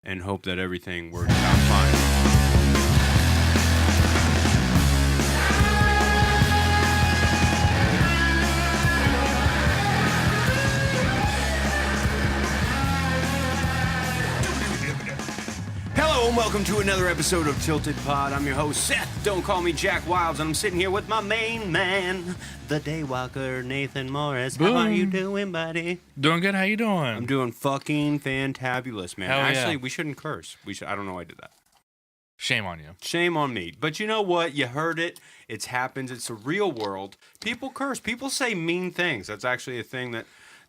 and hope that everything works out fine. Hello and welcome to another episode of Tilted Pod. I'm your host, Seth. Don't call me Jack Wilds, and I'm sitting here with my main man, the Daywalker, Nathan Morris. Boom. How are you doing, buddy? Doing good. How you doing? I'm doing fucking fantabulous, man. Hell yeah. Actually, we shouldn't curse. I don't know why I did that. Shame on you. Shame on me. But you know what? You heard it. It happens. It's a real world. People curse. People say mean things. That's actually a thing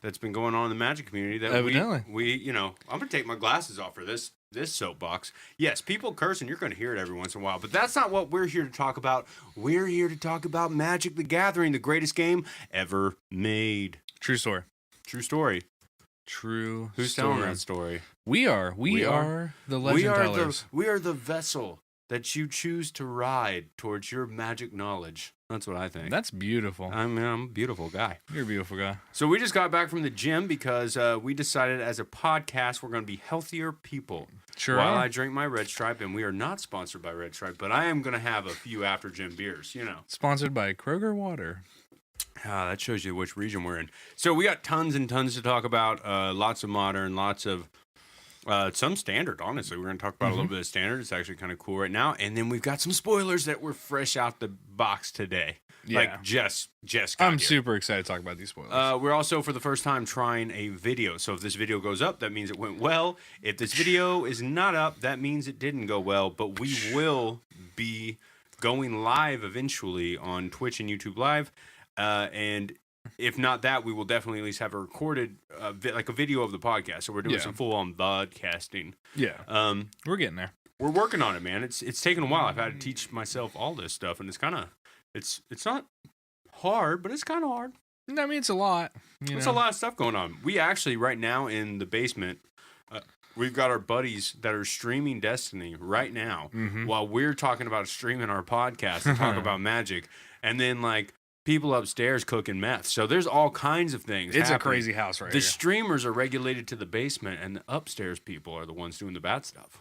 that's been going on in the magic community. That Evidently. we I'm going to take my glasses off for this soapbox. Yes, people curse, and you're going to hear it every once in a while. But that's not what we're here to talk about. We're here to talk about Magic the Gathering, the greatest game ever made. True story. True story. True Who's story. telling that story? We are. We are the legend tellers. We are the vessel that you choose to ride towards your magic knowledge. That's what I think. That's beautiful. I'm a beautiful guy. You're a beautiful guy. So we just got back from the gym because we decided as a podcast we're going to be healthier people. Sure While are. I drink my Red Stripe, and we are not sponsored by Red Stripe, but I am going to have a few after gym beers, you know. Sponsored by Kroger Water. That shows you which region we're in. So we got tons and tons to talk about. Lots of modern, lots of some standard, honestly. We're going to talk about a little bit of standard. It's actually kind of cool right now. And then we've got some spoilers that were fresh out the box today. Yeah. Like, just got I'm here. super excited to talk about these spoilers. We're also, for the first time, trying a video. So if this video goes up, that means it went well. If this video is not up, that means it didn't go well. But we will be going live eventually on Twitch and YouTube Live. And if not that, we will definitely at least have a recorded, like a video of the podcast. So we're doing some full-on vodcasting. Yeah. We're getting there. We're working on it, man. It's taken a while. I've had to teach myself all this stuff, and it's kind of, it's not hard, but it's kind of hard. I mean, it's a lot. There's a lot of stuff going on. We actually, right now in the basement, we've got our buddies that are streaming Destiny right now while we're talking about streaming our podcast and talk about Magic. And then, like, people upstairs cooking meth. So there's all kinds of things It's happening. a crazy house right The here. streamers are regulated to the basement, and the upstairs people are the ones doing the bad stuff.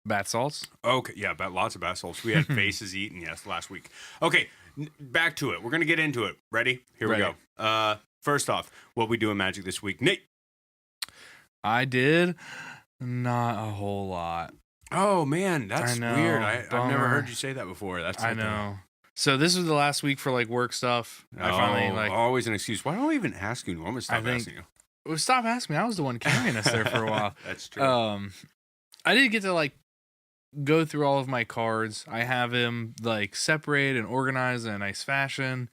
Bath salts. Okay, yeah, lots of bad salts. We had faces eaten, yes, last week. Okay, back to it. We're going to get into it. Ready? Here we go. First off, what we do in Magic this week. Nate. I did not a whole lot. Oh, man, that's weird. I've never bummer. heard you say that before. I know. So this was the last week for like work stuff. I finally always an excuse. Why don't I even ask you? I'm going to stop asking you. Well, stop asking me. I was the one carrying us there for a while. That's true. I did get to like go through all of my cards. I have them like separated and organized in a nice fashion.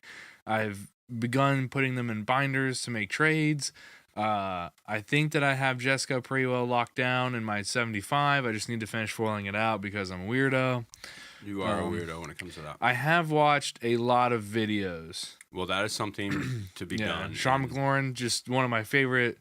I've begun putting them in binders to make trades. I think that I have Jessica pretty well locked down in my 75. I just need to finish foiling it out because I'm a weirdo. You are a weirdo when it comes to that. I have watched a lot of videos. Well, that is something to be done. Sean McLaurin, just one of my favorite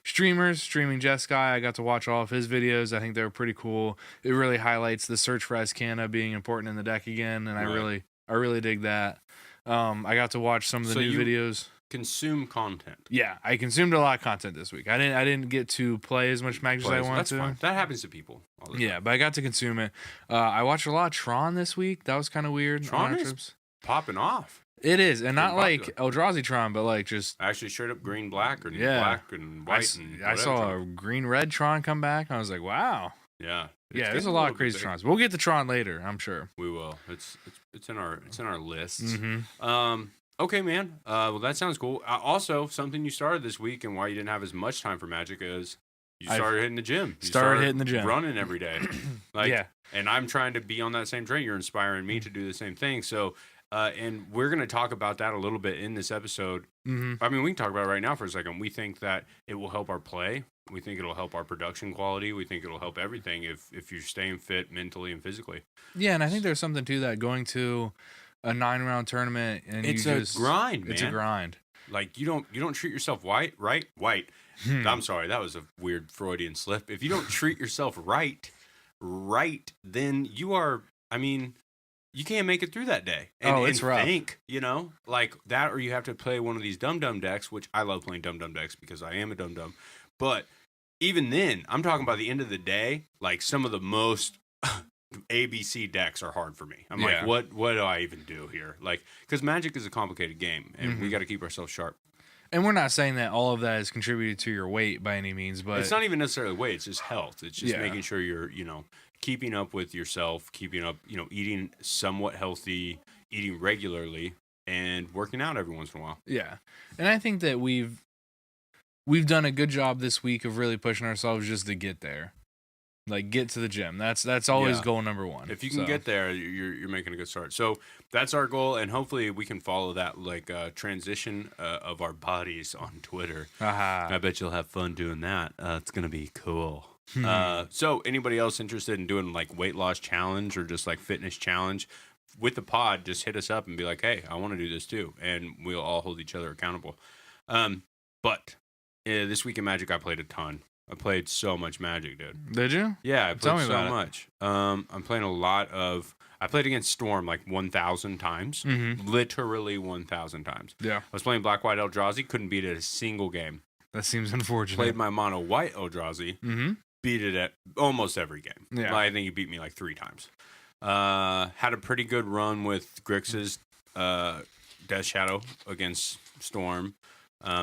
streamers, streaming Jeskai. I got to watch all of his videos. I think they were pretty cool. It really highlights the search for Azcana being important in the deck again, and I really dig that. I got to watch some of the new videos. Consume content. Yeah, I consumed a lot of content this week. I didn't get to play as much Magic as I wanted to. Fine. That happens to people. Yeah, but I got to consume it. I watched a lot of Tron this week. That was kind of weird. Tron is popping off. It is, and not like Eldrazi Tron, but like just actually straight up green black or black and white. I saw a green red Tron come back. I was like, wow. Yeah. There's a lot of crazy Trons. We'll get to Tron later, I'm sure. We will. It's in our lists. Okay, man. Well, that sounds cool. Also, something you started this week and why you didn't have as much time for Magic is you started hitting the gym. You started hitting the gym, running every day. And I'm trying to be on that same train. You're inspiring me to do the same thing. So, and we're going to talk about that a little bit in this episode. I mean, we can talk about it right now for a second. We think that it will help our play. We think it'll help our production quality. We think it'll help everything if you're staying fit mentally and physically. Yeah, and I think there's something to that. Going to a 9-round tournament and it's a grind, man. It's a grind. Like you don't treat yourself white. I'm sorry, that was a weird Freudian slip. If you don't treat yourself right, then you are. I mean, you can't make it through that day. And, it's rough. Think, like that, or you have to play one of these dum-dum decks, which I love playing dum-dum decks because I am a dum-dum. But even then, I'm talking about the end of the day, like some of the most ABC decks are hard for me. I'm like, what do I even do here? Like, because Magic is a complicated game, and we got to keep ourselves sharp. And we're not saying that all of that has contributed to your weight by any means, but it's not even necessarily weight. It's just health. It's just making sure you're, keeping up with yourself, keeping up, eating somewhat healthy, eating regularly, and working out every once in a while. Yeah. And I think that we've done a good job this week of really pushing ourselves just to get there. Like, get to the gym. That's always goal number one. If you can get there, you're making a good start. So that's our goal, and hopefully we can follow that transition of our bodies on Twitter. I bet you'll have fun doing that. It's gonna be cool. So anybody else interested in doing like weight loss challenge or just like fitness challenge with the pod, just hit us up and be like, hey, I want to do this too, and we'll all hold each other accountable. But this week in Magic, I played a ton. I played so much Magic, dude. Did you? Yeah, I played so much. I'm playing a lot of... I played against Storm like 1,000 times. Literally 1,000 times. Yeah. I was playing Black-White Eldrazi. Couldn't beat it a single game. That seems unfortunate. Played my Mono-White Eldrazi. Beat it at almost every game. Yeah. I think he beat me like 3 times. Had a pretty good run with Grix's Death Shadow against Storm.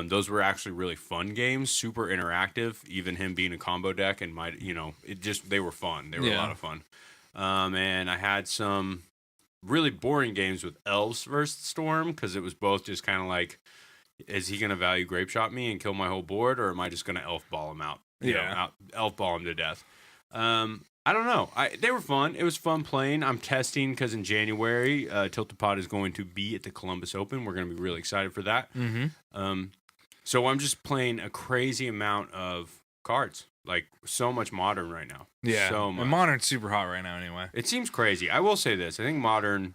Those were actually really fun games, super interactive. Even him being a combo deck and they were fun. They were a lot of fun. And I had some really boring games with Elves versus Storm because it was both just kind of like, is he going to value Grape Shot me and kill my whole board, or am I just going to Elf Ball him out? Elf Ball him to death. I don't know. They were fun. It was fun playing. I'm testing because in January, Tilted Pod is going to be at the Columbus Open. We're going to be really excited for that. So I'm just playing a crazy amount of cards. Like, so much Modern right now. Yeah. So much. And Modern's super hot right now anyway. It seems crazy. I will say this. I think Modern,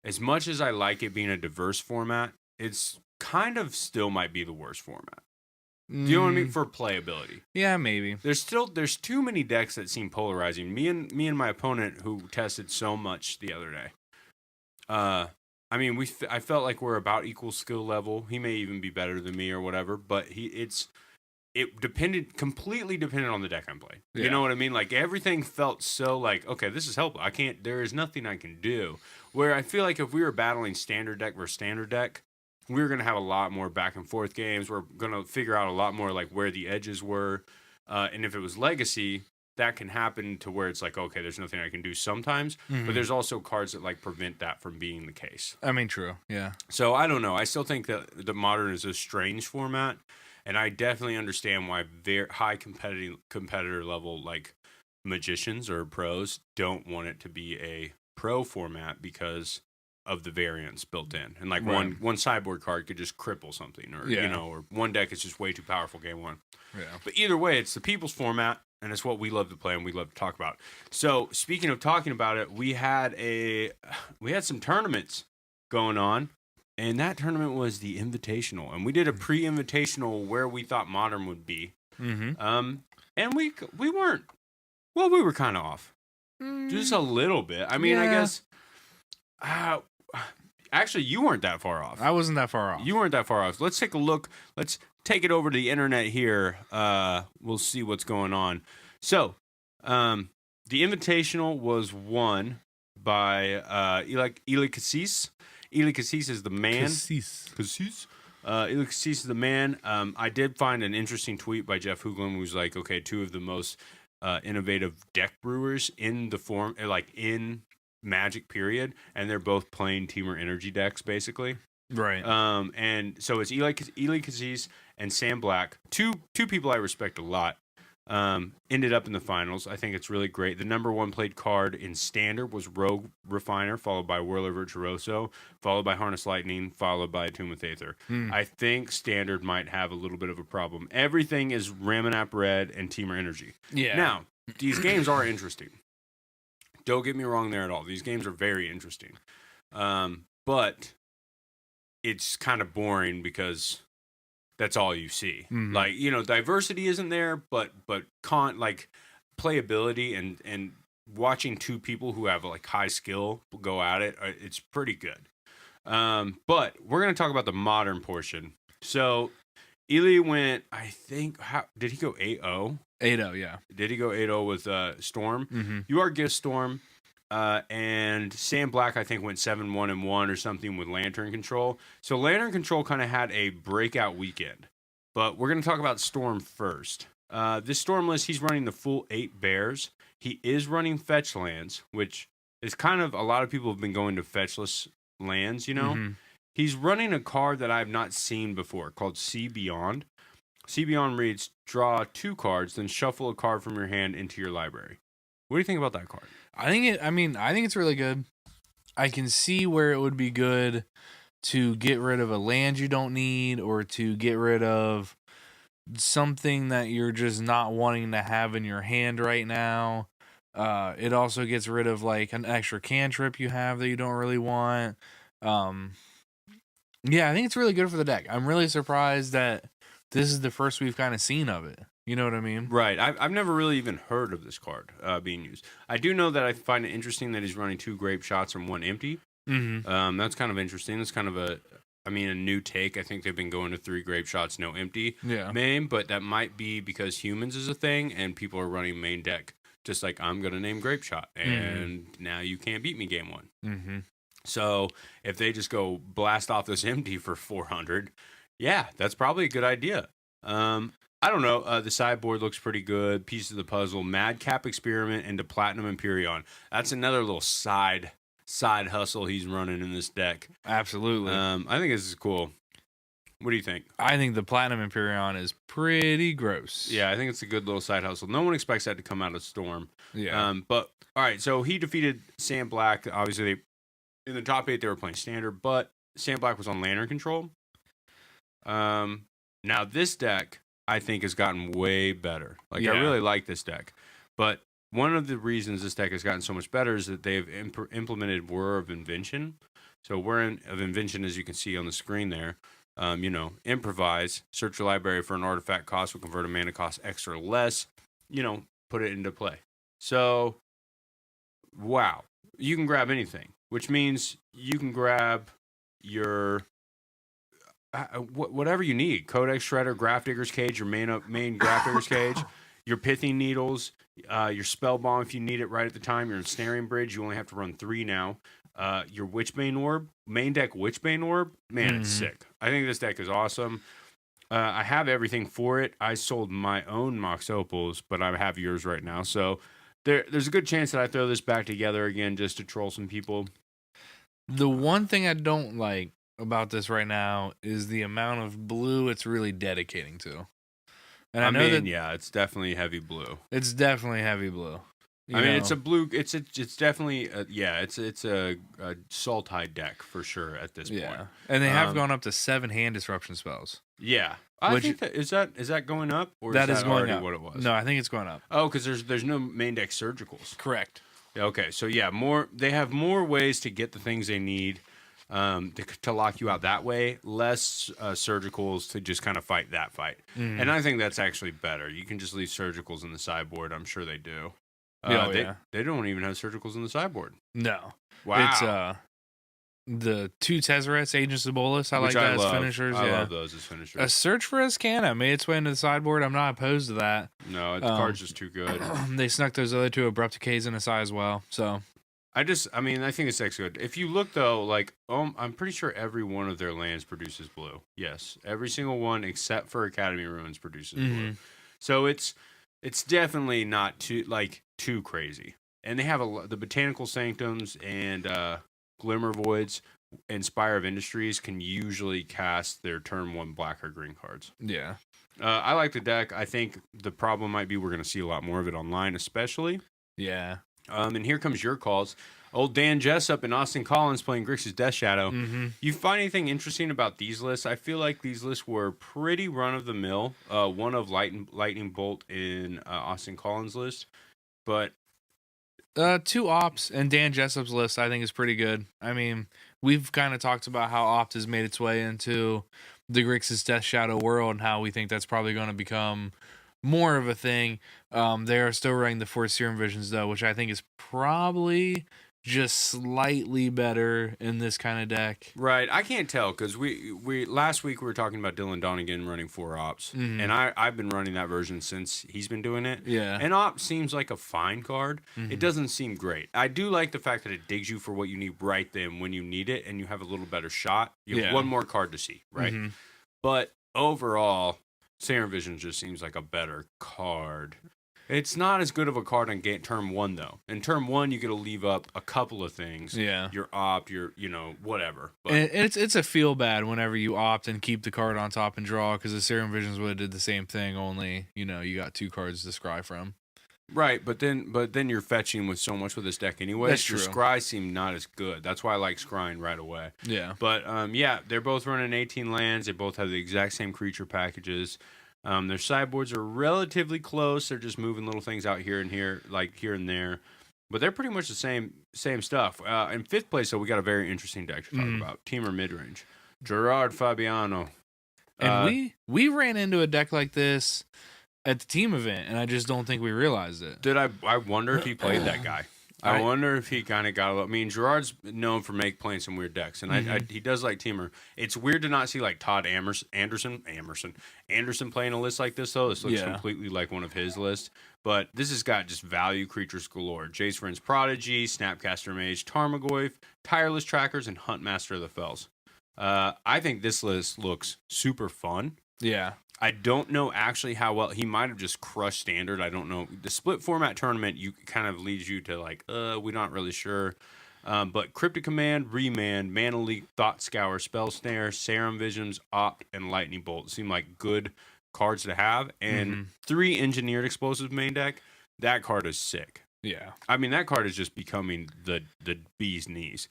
as much as I like it being a diverse format, it's kind of still might be the worst format. Do you know what I mean? For playability. Yeah, maybe. There's too many decks that seem polarizing. Me and my opponent who tested so much the other day. I mean, I felt like we're about equal skill level. He may even be better than me or whatever, but completely depended on the deck I'm playing. Yeah. You know what I mean? Like, everything felt so like, okay, this is helpful. There is nothing I can do. Where I feel like if we were battling standard deck versus standard deck, we're going to have a lot more back and forth games. We're going to figure out a lot more like where the edges were. And if it was Legacy, that can happen to where it's like, okay, there's nothing I can do sometimes. But there's also cards that like prevent that from being the case. I mean, true. Yeah. So I don't know. I still think that the Modern is a strange format. And I definitely understand why very high competitor level like magicians or pros don't want it to be a pro format because of the variance built in, and like one sideboard card could just cripple something, or or one deck is just way too powerful game one. Yeah. But either way, it's the people's format, and it's what we love to play and we love to talk about. So speaking of talking about it, we had some tournaments going on, and that tournament was the Invitational, and we did a pre-Invitational where we thought Modern would be. And we weren't. Well, we were kind of off, just a little bit. I mean, I guess. Actually, you weren't that far off. I wasn't that far off. You weren't that far off. Let's take a look. Let's take it over to the internet here. We'll see what's going on. So, the Invitational was won by Eli Cassis. Eli Cassis is the man. Cassis. Eli Cassis is the man. I did find an interesting tweet by Jeff Hoogland, who's like, okay, 2 of the most innovative deck brewers in the form, like in Magic period, and they're both playing Teamer Energy decks basically, right? And so it's Eli Cassis and Sam Black, two people I respect a lot. Ended up in the finals. I think it's really great. The number 1 played card in Standard was Rogue Refiner, followed by Whirler Virtuoso, followed by Harness Lightning, followed by Tomb of Aether. I think Standard might have a little bit of a problem. Everything is Ramanap Red and Teamer Energy. Yeah. Now, these games are interesting. Don't get me wrong there at all. These games are very interesting. But it's kind of boring because that's all you see. Like, diversity isn't there, but playability and watching 2 people who have like high skill go at it, it's pretty good. But we're going to talk about the Modern portion. So Eli went, I think, did he go 8-0? 8-0, yeah. Did he go 8-0 with Storm? Mm-hmm. You are Gift Storm. And Sam Black, I think, went 7-1-1 or something with Lantern Control. So Lantern Control kind of had a breakout weekend. But we're going to talk about Storm first. This Storm list, he's running the full 8 bears. He is running fetch lands, which is kind of, a lot of people have been going to fetchless lands, you know? Mm-hmm. He's running a card that I've not seen before called See Beyond. See Beyond reads, draw 2 cards, then shuffle a card from your hand into your library. What do you think about that card? I think it's really good. I can see where it would be good to get rid of a land you don't need, or to get rid of something that you're just not wanting to have in your hand right now. It also gets rid of like an extra cantrip you have that you don't really want. Yeah, I think it's really good for the deck. I'm really surprised that this is the first we've kind of seen of it. You know what I mean? Right. I've never really even heard of this card being used. I do know that I find it interesting that he's running 2 grape shots and 1 empty. Mm-hmm. That's kind of interesting. That's kind of a new take. I think they've been going to 3 grape shots, no empty main, but that might be because humans is a thing and people are running main deck. Just like I'm going to name grape shot, and now you can't beat me game 1. Mm-hmm. So if they just go blast off this empty for 400, yeah, that's probably a good idea. I don't know. The sideboard looks pretty good. Piece of the puzzle, Madcap Experiment into Platinum Empyrean. That's another little side hustle he's running in this deck. Absolutely. I think this is cool. What do you think? I think the Platinum Empyrean is pretty gross. Yeah, I think it's a good little side hustle. No one expects that to come out of Storm. Yeah. But all right, so he defeated Sam Black. Obviously, in the top 8 they were playing standard, but Sam Black was on Lantern Control. Now this deck, I think, has gotten way better. I really like this deck. But one of the reasons this deck has gotten so much better is that they've implemented Whir of Invention. So Whir of Invention, as you can see on the screen there, improvise, search your library for an artifact cost, will convert a mana cost extra or less, put it into play. So, wow. You can grab anything, which means you can grab your whatever you need. Codex Shredder, Grafdigger's Cage, your main Grafdigger's Cage, your Pithing Needles, your Spell Bomb if you need it right at the time, your Ensnaring Bridge, you only have to run 3 now. Your Witchbane Orb, main deck Witchbane Orb, man, it's sick. I think this deck is awesome. I have everything for it. I sold my own Mox Opals, but I have yours right now. So there's a good chance that I throw this back together again just to troll some people. The one thing I don't like about this right now is the amount of blue it's really dedicating to. And I know that it's definitely heavy blue. It's definitely heavy blue. It's a blue. It's definitely it's a Sultai deck for sure at this point. And they have gone up to 7 hand disruption spells. Yeah, I think that is that going up, or that is that going already up. What it was? No, I think it's going up. Oh, because there's no main deck surgicals. Correct. Okay, so they have more ways to get the things they need to lock you out that way, less surgicals to just kind of fight that fight. And I think that's actually better. You can just leave surgicals in the sideboard. I'm sure they do. They don't even have surgicals in the sideboard. No. Wow. It's the 2 Tezzerets, Agents of Bolus. I like that as finishers. I love those as finishers. A Search for Escana made its way into the sideboard. I'm not opposed to that. No, the card's just too good. They snuck those other 2 Abrupt Decays in the side as well. So I think this deck's good. If you look though, I'm pretty sure every one of their lands produces blue. Yes, every single one except for Academy Ruins produces blue. So it's definitely not too crazy. And they have the Botanical Sanctums and Glimmer Voids and Spire of Industries can usually cast their turn 1 black or green cards. Yeah. I like the deck. I think the problem might be we're going to see a lot more of it online, especially. Yeah. And here comes your calls. Old Dan Jessup and Austin Collins playing Grixis Death Shadow. You find anything interesting about these lists? I feel like these lists were pretty run-of-the-mill. One of Lightning Bolt in Austin Collins' list. But 2 Ops and Dan Jessup's list I think is pretty good. I mean, we've kind of talked about how Opt has made its way into the Grixis Death Shadow world and how we think that's probably going to become more of a thing. They are still running the 4 Serum Visions though, which I think is probably just slightly better in this kind of deck. Right. I can't tell because we last week we were talking about Dylan Donegan running 4 ops, and I've been running that version since he's been doing it. Yeah. And ops seems like a fine card. It doesn't seem great. I do like the fact that it digs you for what you need right then when you need it, and you have a little better shot. You have one more card to see, right? But overall, Serum Vision just seems like a better card. It's not as good of a card on turn 1, though. In turn 1, you get to leave up a couple of things. Yeah. Your opt, your, whatever. But and it's a feel bad whenever you opt and keep the card on top and draw, because the Serum Visions would have did the same thing, only, you got 2 cards to scry from. Right, but then you're fetching with so much with this deck anyway. That's your true. scry seem not as good. That's why I like scrying right away. Yeah. But, they're both running 18 lands. They both have the exact same creature packages. Their sideboards are relatively close. They're just moving little things out here and here, like here and there. But they're pretty much the same stuff. In 5th place, though, we got a very interesting deck to talk about. Teamer Midrange. Gerard Fabiano. And we ran into a deck like this at the team event, and I just don't think we realized it. I wonder if he played that guy. I wonder if he kind of got a little... I mean, Gerard's known for playing some weird decks, and he does like Teamer. It's weird to not see like Todd Anderson playing a list like this, though. This looks completely like one of his lists. But this has got just value creatures galore. Jace Vryn's Prodigy, Snapcaster Mage, Tarmogoyf, Tireless Trackers, and Huntmaster of the Fells. I think this list looks super fun. Yeah. I don't know actually how well he might have just crushed Standard. I don't know. The split format tournament you kind of leads you to like, we're not really sure. But Cryptic Command, Remand, Mana Leak, Thought Scour, Spell Snare, Serum Visions, Opt, and Lightning Bolt seem like good cards to have. And 3 Engineered Explosives main deck, that card is sick. Yeah. I mean, that card is just becoming the bee's knees.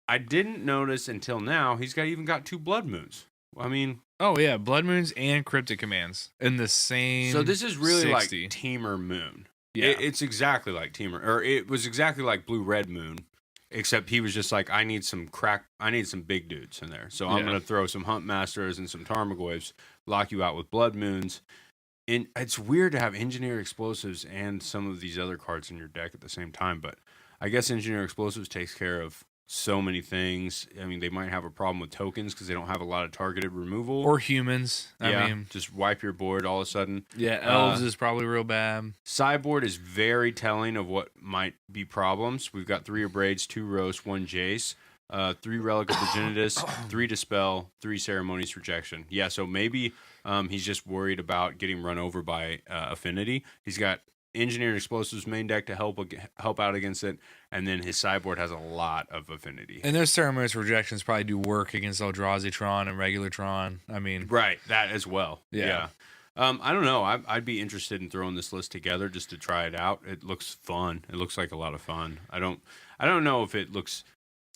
I didn't notice until now he's even got 2 Blood Moons. I mean... Oh, yeah, Blood Moons and Cryptic Commands in the same. So this is really 60. like Teamer Moon. Yeah. It's exactly like Teamer, or it was exactly like Blue Red Moon, except he was just like, I need some big dudes in there. So I'm going to throw some Huntmasters and some Tarmogoyfs, lock you out with Blood Moons. And it's weird to have Engineer Explosives and some of these other cards in your deck at the same time, but I guess Engineer Explosives takes care of so many things. I mean, they might have a problem with tokens because they don't have a lot of targeted removal. Or humans. I mean, just wipe your board all of a sudden. Yeah, elves is probably real bad. Sideboard is very telling of what might be problems. We've got 3 Abrades, 2 Roast, 1 Jace, 3 Relic of Virginitas, 3 Dispel, 3 Ceremonious Rejection. Yeah, so maybe he's just worried about getting run over by Affinity. He's got Engineered Explosives main deck to help out against it, and then his sideboard has a lot of Affinity. And those Ceremonious Rejections probably do work against Eldrazi Tron and regular Tron. I mean, right, that as well. Yeah. I don't know. I'd be interested in throwing this list together just to try it out. It looks fun. It looks like a lot of fun. I don't know if it looks...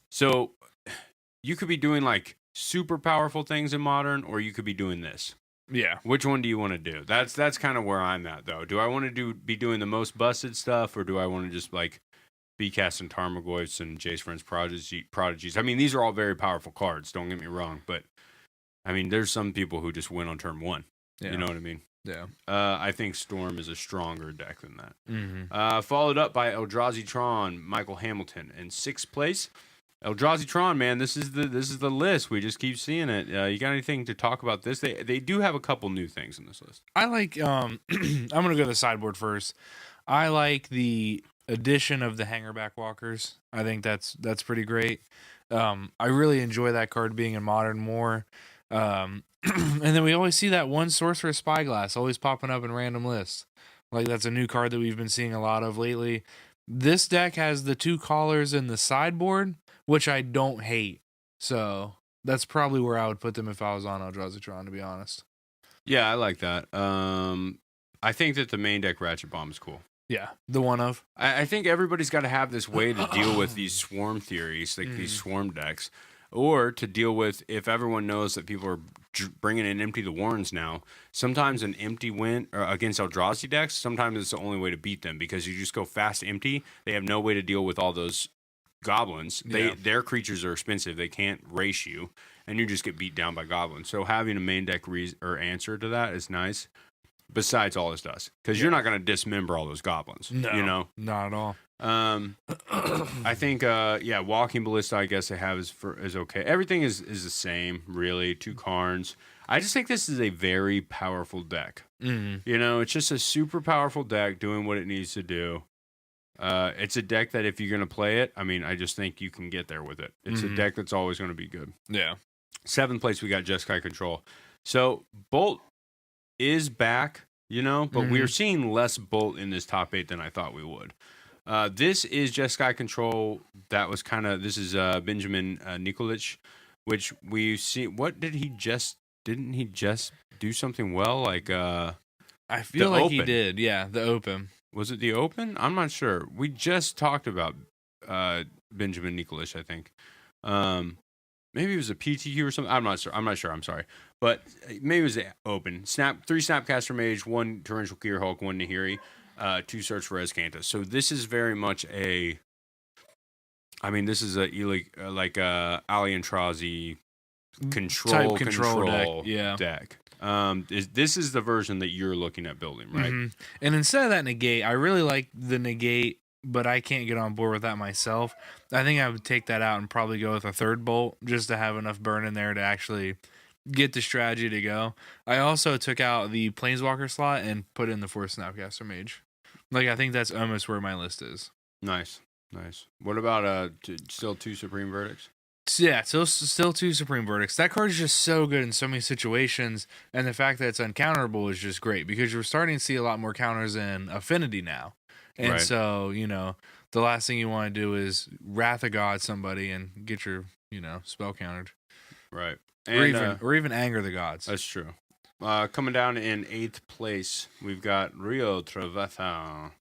So you could be doing like super powerful things in Modern, or you could be doing this. Yeah. Which one do you want to do? That's kind of where I'm at, though. Do I want to be doing the most busted stuff, or do I want to just like be casting Tarmogoyfs and Jace Vryn's Prodigies? I mean, these are all very powerful cards. Don't get me wrong, but I mean, there's some people who just win on turn 1. Yeah. You know what I mean? Yeah. I think Storm is a stronger deck than that. Followed up by Eldrazi Tron, Michael Hamilton in 6th place. Eldrazi Tron, man, this is the list. We just keep seeing it. You got anything to talk about this? They do have a couple new things in this list. I like. I'm gonna go to the sideboard first. I like the addition of the Hangerback Walkers. I think that's pretty great. I really enjoy that card being in Modern more. And then we always see that one Sorcerer's Spyglass always popping up in random lists. Like that's a new card that we've been seeing a lot of lately. This deck has the 2 Callers in the sideboard, which I don't hate. So that's probably where I would put them if I was on Eldrazi Tron, to be honest. Yeah, I like that. I think that the main deck Ratchet Bomb is cool. Yeah, the one of. I think everybody's got to have this way to deal with these swarm theories, like these swarm decks, or to deal with if everyone knows that people are bringing in Empty the Warrens now. Sometimes an empty win against Eldrazi decks, sometimes it's the only way to beat them because you just go fast empty. They have no way to deal with all those goblins. Their creatures are expensive. They can't race you, and you just get beat down by goblins. So having a main deck answer to that is nice. besides all his dust, because you're not going to dismember all those goblins. No, you know, not at all. I think, walking ballista, I guess they have is okay. Everything is the same, really. 2 Karns. I just think this is a very powerful deck. Mm-hmm. You know, it's just a super powerful deck doing what it needs to do. It's a deck that if you're going to play it, I mean, I just think you can get there with it. It's a deck that's always going to be good. Yeah. 7th place, we got Jeskai Control. So Bolt is back, you know, but we're seeing less Bolt in this top 8 than I thought we would. This is Jeskai Control. That was this is Benjamin Nikolic, which we've seen. What did he just, didn't he just do something well? Like, I feel like he did. Yeah, the Open. Was it the Open? I'm not sure. We just talked about Benjamin Nikolic, I think. Maybe it was a PTQ or something. I'm not sure. I'm sorry. But maybe it was the Open. 3 Snapcaster Mage, 1 Torrential Gearhulk, 1 Nahiri, 2 Search for Escanta. So this is very much this is a Alientrazi control deck. This is the version that you're looking at building, right? And instead of that negate, I really like the negate, but I can't get on board with that myself. I think I would take that out and probably go with a 3rd bolt just to have enough burn in there to actually get the strategy to go. I also took out the Planeswalker slot and put in the 4th Snapcaster Mage. Like, I think that's almost where my list is. Nice. What about still 2 Supreme Verdicts? Yeah, still 2 Supreme Verdicts. That card is just so good in so many situations, and the fact that it's uncounterable is just great because you're starting to see a lot more counters in Affinity now. And so, you know, the last thing you want to do is Wrath of God somebody and get your, spell countered. Right. And, or even Anger the Gods. That's true. Coming down in 8th place, we've got Rio Travetha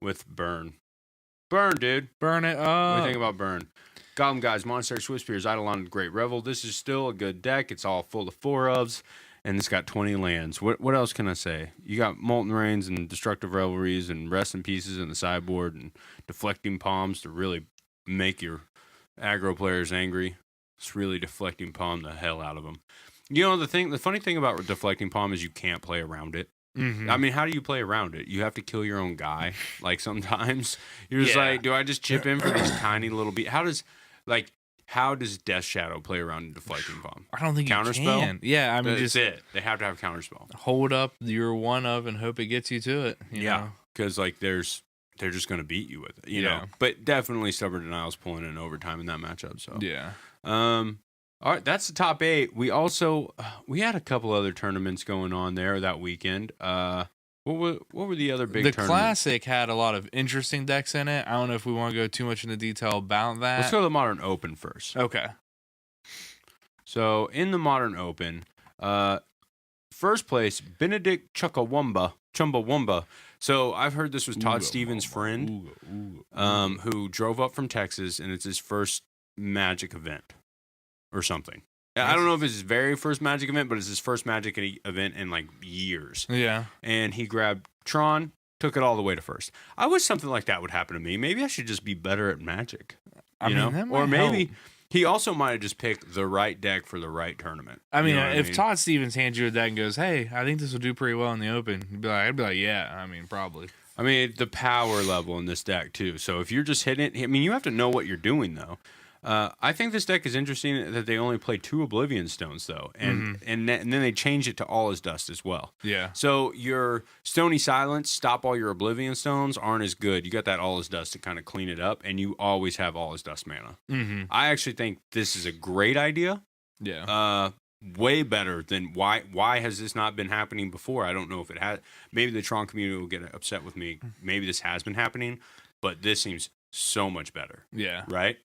with Burn. Burn, dude. Burn it up. What do you think about Burn? Goblin Guys, Monastery, Swiftspears, Eidolon, Great Revel. This is still a good deck. It's all full of 4-ofs, and it's got 20 lands. What else can I say? You got Molten Rains and Destructive Revelries and Rest in Pieces in the sideboard and Deflecting Palms to really make your aggro players angry. It's really Deflecting Palm the hell out of them. You know, the funny thing about Deflecting Palm is you can't play around it. I mean, how do you play around it? You have to kill your own guy. Like, sometimes you're just like, do I just chip in for these tiny little How does Death Shadow play around Deflecting Palm? I don't think Counterspell? You can. Yeah, I mean, that's it. They have to have Counterspell. Hold up your 1-of and hope it gets you to it. You know? Because they're just going to beat you with it. You know, but definitely Stubborn Denial's pulling in overtime in that matchup. So all right, that's the top 8. We also we had a couple other tournaments going on there that weekend. What were the other big tournaments? The Classic had a lot of interesting decks in it. I don't know if we want to go too much into detail about that. Let's go to the Modern Open first. Okay. So in the Modern Open, first place, Benedict Chumbawamba. So I've heard this was Todd Stevens' friend, who drove up from Texas, and it's his first Magic event. Or something. I don't know if it's his very first Magic event, but it's his first Magic event in like years. Yeah. And he grabbed Tron, took it all the way to first. I wish something like that would happen to me. Maybe I should just be better at Magic. You know? Or maybe he also might have just picked the right deck for the right tournament. I mean, if Todd Stevens hands you a deck and goes, "Hey, I think this will do pretty well in the Open," I'd be like, "Yeah." I mean, probably. I mean, the power level in this deck too. So if you're just hitting it, I mean, you have to know what you're doing though. I think this deck is interesting that they only play 2 Oblivion Stones, though. And then they change it to All Is Dust as well. Yeah. So your Stony Silence, stop all your Oblivion Stones aren't as good. You got that All Is Dust to kind of clean it up, and you always have All Is Dust mana. I actually think this is a great idea. Yeah. Way better than why has this not been happening before? I don't know if it has. Maybe the Tron community will get upset with me. Maybe this has been happening, but this seems so much better. Yeah. Right?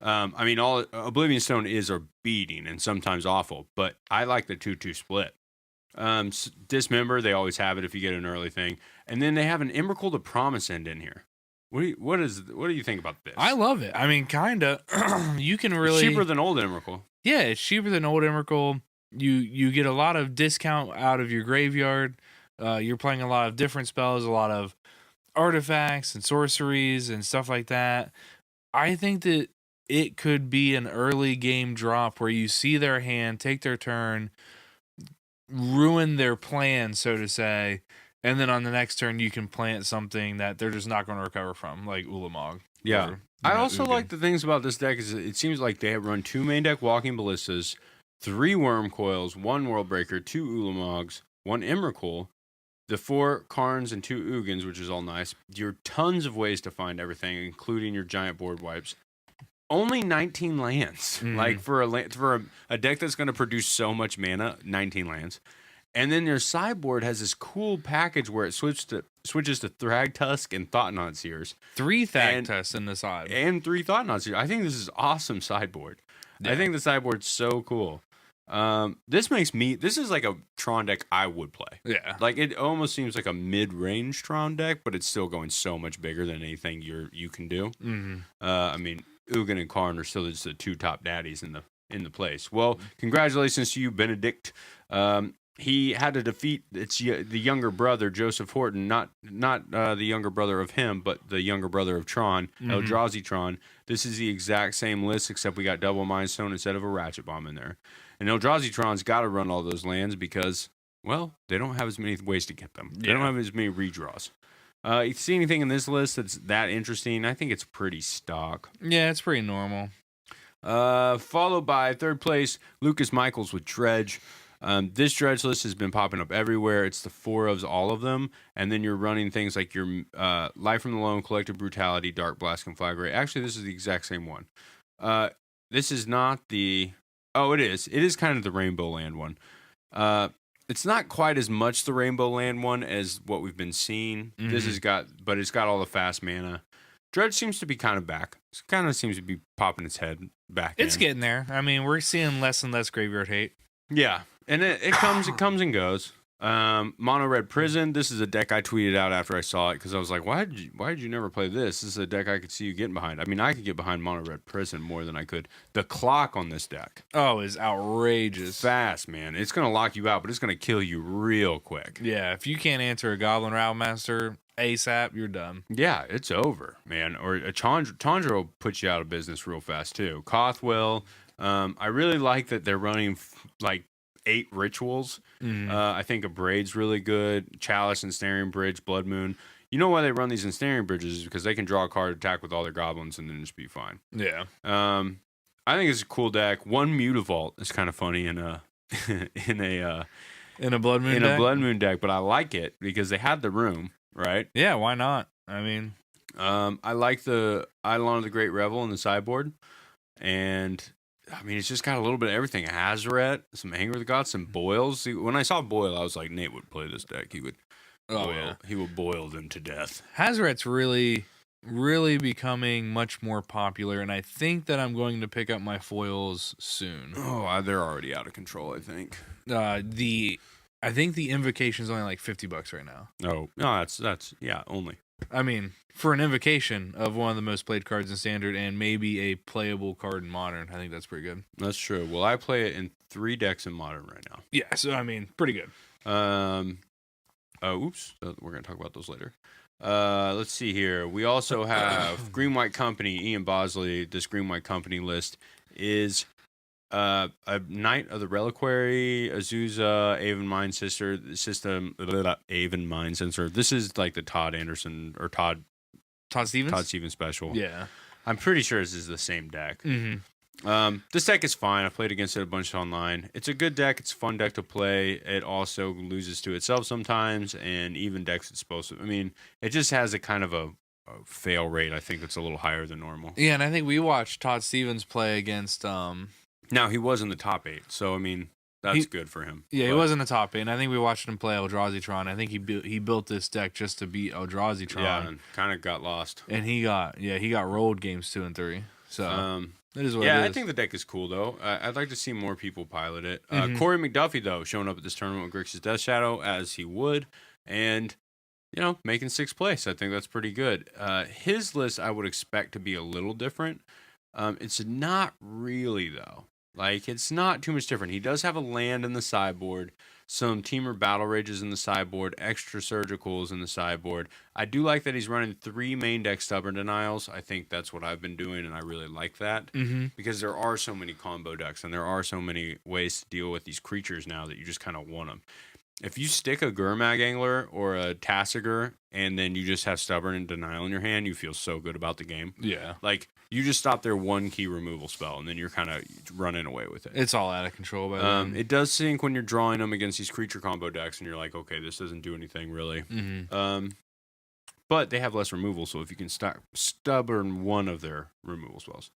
I mean, all Oblivion Stone is a beating and sometimes awful, but I like the 2-2 split. Dismember, they always have it if you get an early thing, and then they have an Emrakul to Promise End in here. What do you think about this? I love it. I mean, kinda. You can really it's cheaper than old Emrakul. Yeah, it's cheaper than old Emrakul. You get a lot of discount out of your graveyard. You're playing a lot of different spells, a lot of artifacts and sorceries and stuff like that. I think that it could be an early game drop where you see their hand, take their turn, ruin their plan, so to say, and then on the next turn you can plant something that they're just not going to recover from, like Ulamog. Yeah. Or, I also like the things about this deck is it seems like they have run 2 main deck Walking Ballistas, 3 Worm Coils, 1 World Breaker, 2 Ulamogs, 1 Emrakul, the 4 Karns, and 2 Ugins, which is all nice. You're tons of ways to find everything, including your giant board wipes. Only 19 lands. Like for a deck that's going to produce so much mana, 19 lands. And then your sideboard has this cool package where it switches to Thragtusk and Thought-Knot Seers. 3 Thragtusk in the side. And 3 Thought-Knot Seers. I think this is awesome sideboard. Yeah. I think the sideboard's so cool. This is like a Tron deck I would play. Yeah. Like it almost seems like a mid-range Tron deck, but it's still going so much bigger than anything you can do. Mm-hmm. I mean, Ugin and Karn are still just the 2 top daddies in the place. Well, congratulations to you, Benedict. He had to defeat the younger brother, Joseph Horton, not the younger brother of him, but the younger brother of Tron, Eldrazi Tron. This is the exact same list, except we got double Mind Stone instead of a Ratchet Bomb in there. And Eldrazi Tron's got to run all those lands because, well, they don't have as many ways to get them. Yeah. They don't have as many redraws. You see anything in this list that's that interesting? I think it's pretty stock. Yeah, it's pretty normal. Followed by 3rd place, Lucas Michaels with Dredge. This Dredge list has been popping up everywhere. It's the 4 ofs, all of them. And then you're running things like your Life from the Loam, Collective Brutality, Dark Blast, Conflagrate. Actually, this is the exact same one. This is not the... Oh, it is. It is kind of the Rainbow Land one. It's not quite as much the Rainbow Land one as what we've been seeing. This has but it's got all the fast mana. Dredge seems to be kind of back. It kind of seems to be popping its head back. It's getting there. I mean, we're seeing less and less graveyard hate. Yeah. And it comes and goes. Mono Red Prison. This is a deck I tweeted out after I saw it because I was like, why did you never play this? This is a deck I could see you getting behind. I mean, I could get behind Mono Red Prison more than I could. The clock on this deck. Oh, is outrageous. Fast, man. It's going to lock you out, but it's going to kill you real quick. Yeah, if you can't answer a Goblin Routemaster ASAP, you're done. Yeah, it's over, man. Or a Chandra will put you out of business real fast, too. Kothwell. I really like that they're running, 8 rituals. I think a Braid's really good. Chalice, Ensnaring Bridge, Blood Moon. You know why they run these Ensnaring Bridges is because they can draw a card, attack with all their goblins, and then just be fine. Yeah. I think it's a cool deck. 1 Mutavault is kind of funny in a Blood Moon deck? A Blood Moon deck, but I like it because they had the room, right? Yeah, why not? I mean, I like the Eidolon of the Great Revel in the sideboard, and I mean, it's just got a little bit of everything. Hazaret, some Anger of the Gods, some Boils. See, when I saw Boil, I was like, Nate would play this deck. He would he would boil them to death. Hazaret's really, really becoming much more popular, and I think that I'm going to pick up my foils soon. Oh, they're already out of control, I think. I think the invocation is only like $50 right now. Oh, no, that's only. I mean, for an invocation of one of the most played cards in Standard and maybe a playable card in Modern, I think that's pretty good. That's true. Well, I play it in 3 decks in Modern right now. Yeah, so I mean, pretty good. Oops. We're going to talk about those later. Let's see here. We also have Green White Company, Ian Bosley. This Green White Company list is a Knight of the Reliquary, Azusa, Avon Mind System, Avon Mind Sensor. This is like the Todd Anderson or Todd Stevens special. Yeah, I'm pretty sure this is the same deck. This deck is fine. I've played against it a bunch online. It's a good deck. It's a fun deck to play. It also loses to itself sometimes, and even decks it's supposed to. I mean, it just has a kind of a fail rate. I think that's a little higher than normal. Yeah, and I think we watched Todd Stevens play against. Now, he was in the top 8, so, I mean, that's good for him. Yeah, he was in the top 8, and I think we watched him play Eldrazi Tron. I think he built this deck just to beat Eldrazi Tron. Yeah, and kind of got lost. And he got rolled games 2 and 3. So, that is what it is. I think the deck is cool, though. I'd like to see more people pilot it. Corey McDuffie, though, showing up at this tournament with Grixis Death Shadow, as he would, and, making 6th place. I think that's pretty good. His list, I would expect to be a little different. It's not really, though. Like, it's not too much different. He does have a land in the sideboard. some Teamer Battle Rages in the sideboard, extra Surgicals in the sideboard. I do like that he's running 3 main deck Stubborn Denials. I think that's what I've been doing, and I really like that. Because there are so many combo decks, and there are so many ways to deal with these creatures now that you just kind of want them. If you stick a Gurmag Angler or a Tassiger, and then you just have Stubborn and Denial in your hand, you feel so good about the game. Yeah. Like, you just stop their 1 key removal spell, and then you're kind of running away with it. It's all out of control by then. It does sink when you're drawing them against these creature combo decks, and you're like, okay, this doesn't do anything really. But they have less removal, so if you can stubborn one of their removal spells.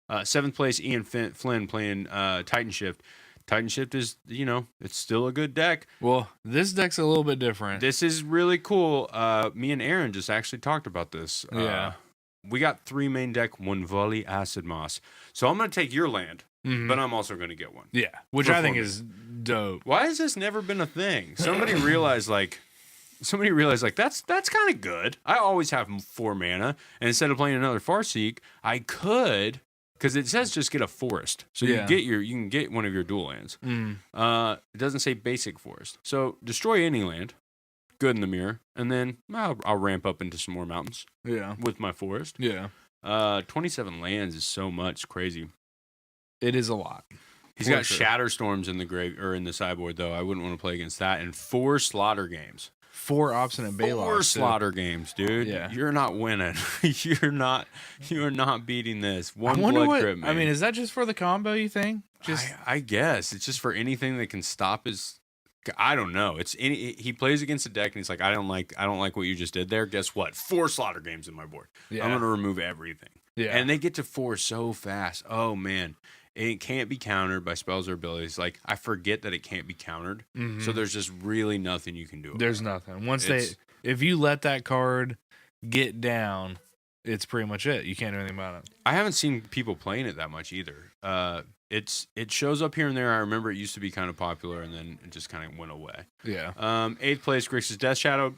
7th place, Ian Flynn playing Titan Shift. Titan Shift is, it's still a good deck. Well, this deck's a little bit different. This is really cool. Me and Aaron just actually talked about this. Yeah. We got 3 main deck, 1 Volley Acid Moss. So I'm going to take your land, but I'm also going to get one. Yeah, which I think is dope. Why has this never been a thing? Somebody realized that's kind of good. I always have 4 mana, and instead of playing another Farseek, I could, because it says just get a forest. So you can get one of your dual lands. It doesn't say basic forest. So destroy any land. Good in the mirror, and then I'll ramp up into some more mountains. Yeah, with my forest. Yeah, 27 lands is so much. Crazy. It is a lot. He's got Shatter Storms in the grave or in the sideboard though. I wouldn't want to play against that. And 4 Slaughter games. 4 Obstinate Balog. 4 Slaughter games, dude. Yeah, you're not winning. You're not beating this. 1 blood crit, man. I mean, is that just for the combo? You think? I guess it's just for anything that can stop his. I don't know. He plays against a deck and he's like, I don't like what you just did there. Guess what? 4 Slaughter games in my board. Yeah. I'm gonna remove everything. Yeah. And they get to 4 so fast. Oh man. It can't be countered by spells or abilities. Like, I forget that it can't be countered. So there's just really nothing you can do about it. There's nothing. If you let that card get down, it's pretty much it. You can't do anything about it. I haven't seen people playing it that much either. It shows up here and there. I remember it used to be kind of popular, and then it just kind of went away. Yeah. 8th place, Grixis Death Shadow.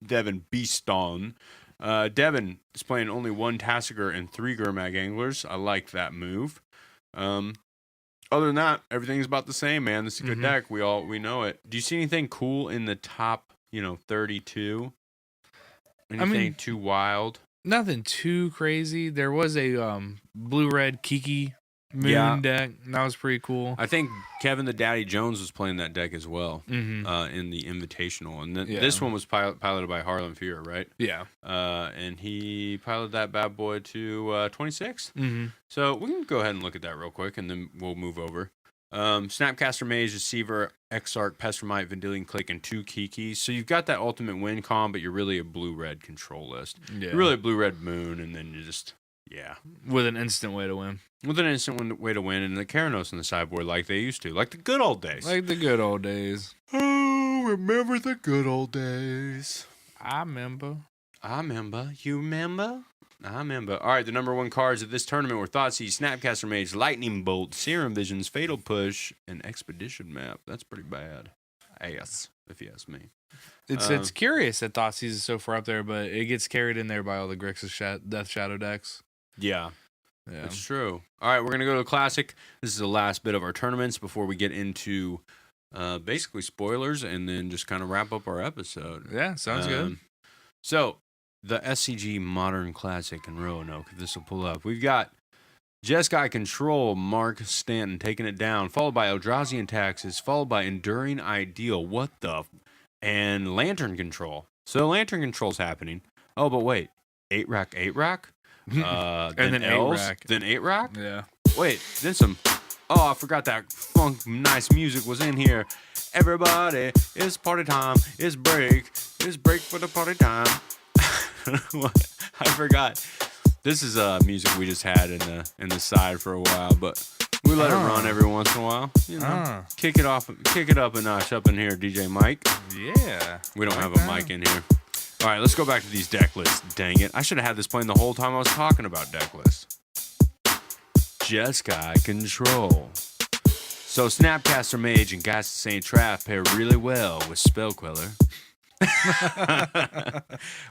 Devin Beaston. Devin is playing only 1 Tassiger and 3 Gurmag Anglers. I like that move. Other than that, everything's about the same, man. This is a good deck. We know it. Do you see anything cool in the top, 32? Anything too wild? Nothing too crazy. There was a blue-red Kiki Moon deck. That was pretty cool. I think Kevin the Daddy Jones was playing that deck as well in the Invitational. And this one was piloted by Harlan Fear, right? Yeah. And he piloted that bad boy to 26. So we can go ahead and look at that real quick, and then we'll move over. Snapcaster Mage, Deceiver, Exarch, Pestermite, Vendilion Click, and 2 Kikis. So you've got that ultimate win com, but you're really a blue-red control list. Yeah. You're really a blue-red moon, and then you just... Yeah. With an instant way to win. Way to win, and the Keranos in the sideboard like they used to. Like the good old days. Oh, remember the good old days. I remember. You remember? I remember. All right, the number 1 cards of this tournament were Thoughtseize, Snapcaster Mage, Lightning Bolt, Serum Visions, Fatal Push, and Expedition Map. That's pretty bad. Ass, if you ask me. It's curious that Thoughtseize is so far up there, but it gets carried in there by all the Grixis Death Shadow decks. Yeah, it's true. All right, we're going to go to the Classic. This is the last bit of our tournaments before we get into basically spoilers and then just kind of wrap up our episode. Yeah, sounds good. So, the SCG Modern Classic in Roanoke, if this will pull up. We've got Jeskai Control, Mark Stanton taking it down, followed by Eldrazi Taxes, followed by Enduring Ideal. What the... And Lantern Control. So Lantern Control's happening. Oh, but wait. 8-rack. And then L's, 8-rack. Then 8-rack? Yeah. Wait, then some... Oh, I forgot that funk nice music was in here. Everybody, it's party time. It's break. It's break for the party time. I forgot. This is music we just had in the side for a while, but... We let it run every once in a while. Kick it up a notch up in here, DJ Mike. Yeah. We don't have a mic in here. All right, let's go back to these deck lists. Dang it. I should have had this playing the whole time I was talking about deck lists. Jeskai Control. So Snapcaster Mage and Gas Saint Trap pair really well with Spell Queller.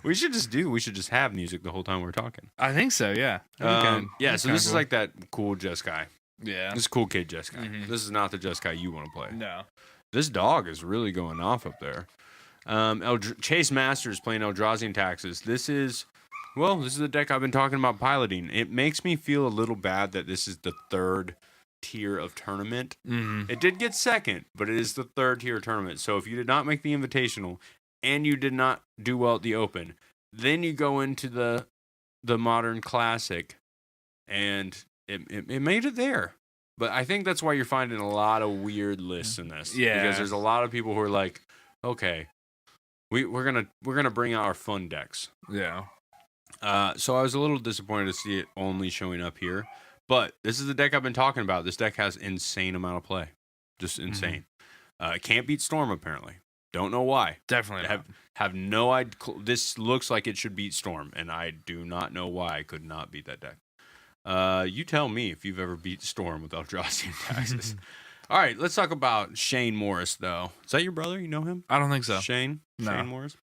We should just have music the whole time we're talking. I think so, yeah. So this is like that cool Jeskai. Yeah. This is cool kid Jeskai. This is not the Jeskai you want to play. No. This dog is really going off up there. Chase Masters playing Eldrazi Taxes. This is the deck I've been talking about piloting. It makes me feel a little bad that this is the third tier of tournament. Mm-hmm. It did get second, but it is the third tier tournament. So if you did not make the Invitational and you did not do well at the Open, then you go into the Modern Classic, and it made it there. But I think that's why you're finding a lot of weird lists in this. Yeah. Because there's a lot of people who are like, okay, we're gonna bring out our fun decks. Yeah. So I was a little disappointed to see it only showing up here. But this is the deck I've been talking about. This deck has insane amount of play. Just insane. It can't beat Storm, apparently. Don't know why. Definitely have no idea. This looks like it should beat Storm, and I do not know why I could not beat that deck. You tell me if you've ever beat Storm with Eldrazi and Taxes. All right, let's talk about Shane Morris, though. Is that your brother? You know him? I don't think so. Shane? No. Shane Morris?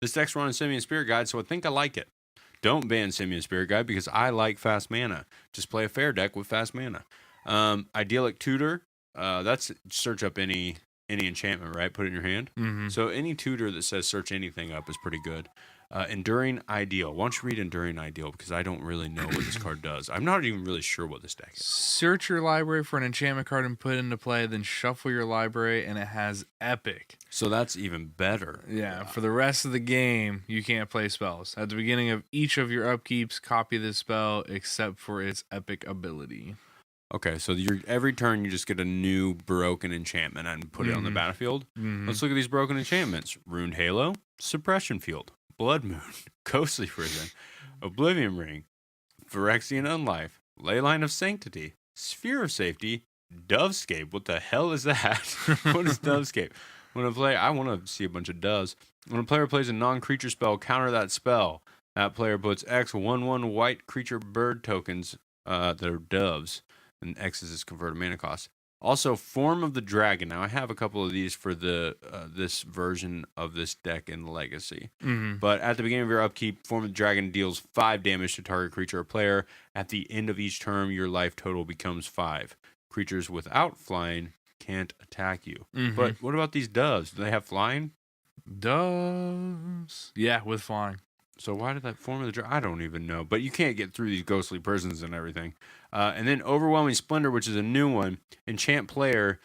This deck's running Simian Spirit Guide, so I think I like it. Don't ban Simian Spirit Guide because I like fast mana. Just play a fair deck with fast mana. Idyllic Tutor. That's search up any enchantment, right? Put it in your hand. Mm-hmm. So any tutor that says search anything up is pretty good. Enduring Ideal. Why don't you read Enduring Ideal? Because I don't really know what this card does. I'm not even really sure what this deck is. Search your library for an enchantment card and put it into play, then shuffle your library, and it has Epic. So that's even better. Yeah, for the rest of the game, you can't play spells. At the beginning of each of your upkeeps, copy this spell except for its Epic ability. Okay, so every turn you just get a new broken enchantment and put it on the battlefield. Mm-hmm. Let's look at these broken enchantments. Ruined Halo, Suppression Field, Blood Moon, Ghostly Prison, Oblivion Ring, Phyrexian Unlife, Leyline of Sanctity, Sphere of Safety, Dovescape. What the hell is that? What is Dovescape? I want to see a bunch of doves. When a player plays a non-creature spell, counter that spell. That player puts X 1/1 white creature bird tokens that are doves. And X is its converted mana cost. Also, Form of the Dragon. Now, I have a couple of these for this version of this deck in Legacy. Mm-hmm. But at the beginning of your upkeep, Form of the Dragon deals 5 damage to target creature or player. At the end of each turn, your life total becomes 5. Creatures without flying can't attack you. Mm-hmm. But what about these doves? Do they have flying? Doves. Yeah, with flying. So why did that Form of the Dragon? I don't even know. But you can't get through these ghostly prisons and everything. And then Overwhelming Splendor, which is a new one. Enchant player.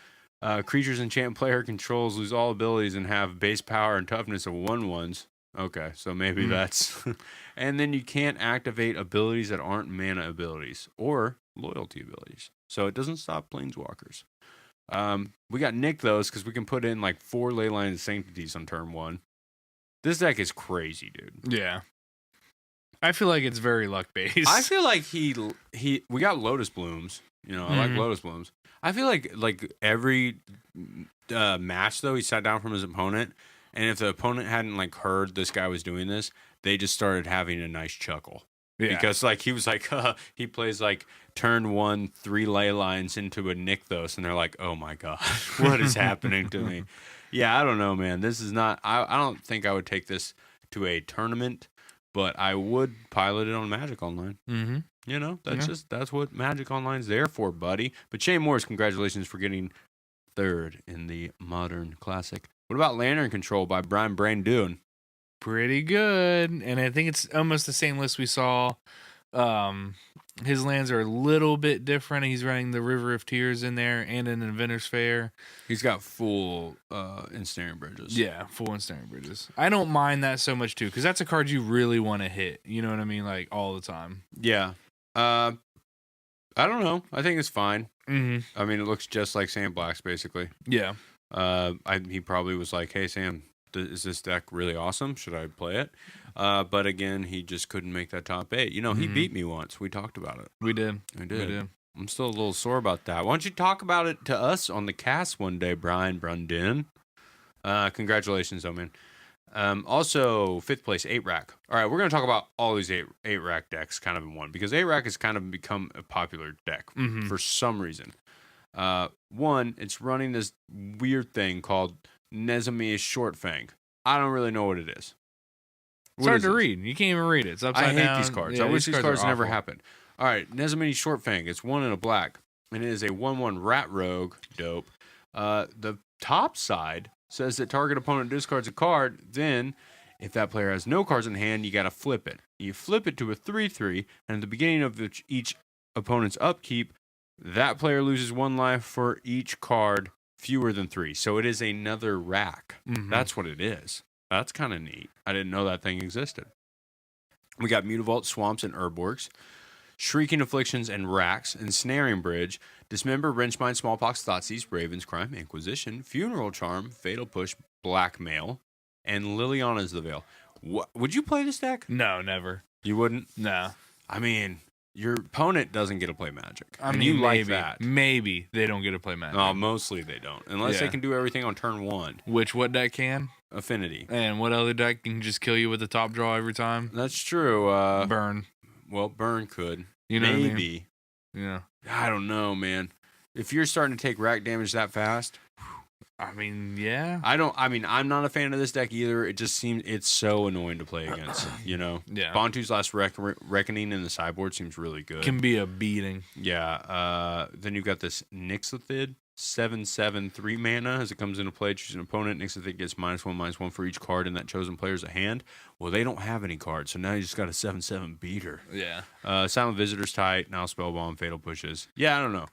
Creatures enchant player controls lose all abilities and have base power and toughness of 1/1s. Okay, so maybe that's... And then you can't activate abilities that aren't mana abilities or loyalty abilities. So it doesn't stop planeswalkers. We got Nick those because we can put in like 4 Leyline Sanctities on turn 1. This deck is crazy, dude. Yeah. I feel like it's very luck based. I feel like we got Lotus Blooms. You know, I like Lotus Blooms. I feel like every match though, he sat down from his opponent, and if the opponent hadn't like heard this guy was doing this, they just started having a nice chuckle. Yeah. Because like he was like he plays like turn 1 3 ley lines into a Nykthos, and they're like, oh my gosh, what is happening to me? Yeah, I don't know, man. This is not. I don't think I would take this to a tournament, but I would pilot it on Magic Online. Mm-hmm. You know, that's what Magic Online's there for, buddy. But Shane Morris, congratulations for getting 3rd in the Modern Classic. What about Lantern Control by Brian Brandon? Pretty good, and I think it's almost the same list we saw. His lands are a little bit different. He's running the River of Tears in there and an Inventor's Fair. He's got full Ensnaring Bridges. Yeah, full Ensnaring Bridges. I don't mind that so much too, because that's a card you really want to hit. You know what I mean? Like all the time. Yeah. I don't know. I think it's fine. Mm-hmm. I mean, it looks just like Sam Black's basically. Yeah. He probably was like, "Hey Sam, is this deck really awesome? Should I play it?" But again, he just couldn't make that top 8. You know, he beat me once. We talked about it. We did. I'm still a little sore about that. Why don't you talk about it to us on the cast one day, Brian Brundin? Congratulations, though, man. Also, 5th place, 8-Rack. All right, we're going to talk about all these 8-Rack decks kind of in one, because 8-Rack has kind of become a popular deck for some reason. One, it's running this weird thing called Nezami's Short Fang. I don't really know what it is. It's hard to read. You can't even read it. It's upside down. I hate these cards. Yeah, I wish these cards never happened. All right, Nezami's Short Fang. It's 1 and a black, and it is a 1/1 Rat Rogue. Dope. The top side says that target opponent discards a card. Then, if that player has no cards in hand, you got to flip it. You flip it to a 3/3, and at the beginning of each opponent's upkeep, that player loses 1 life for each card fewer than 3. So it is another rack. That's what it is. That's kind of neat. I didn't know that thing existed. We got Mutavault, Swamps, and Herbworks, Shrieking Afflictions and Racks, Ensnaring Bridge, Dismember, Wrenchmine, Smallpox, Thoughtseize, Ravens Crime, Inquisition, Funeral Charm, Fatal Push, Blackmail, and Liliana's the Veil. Would you play this deck? No, never. You wouldn't? No. I mean, your opponent doesn't get to play Magic. I mean, you maybe, like that. Maybe they don't get to play Magic. No, mostly they don't. Unless they can do everything on turn 1. What deck can? Affinity. And what other deck can just kill you with the top draw every time? That's true. Burn. Well, Burn could. You know Maybe. what I mean? Yeah. I don't know, man. If you're starting to take rack damage that fast, I mean, yeah. I'm not a fan of this deck either. It just seems it's so annoying to play against, you know? Yeah. Bantu's Last Reckoning in the sideboard seems really good. Can be a beating. Yeah. Then you've got this Nyxothid, 7/7 3 mana. As it comes into play, choose an opponent. Nyxothid gets -1/-1 for each card in that chosen player's hand. Well, they don't have any cards, so now you just got a 7/7 beater. Yeah. Silent Visitor's tight. Now Spellbomb, Fatal Pushes. Yeah, I don't know.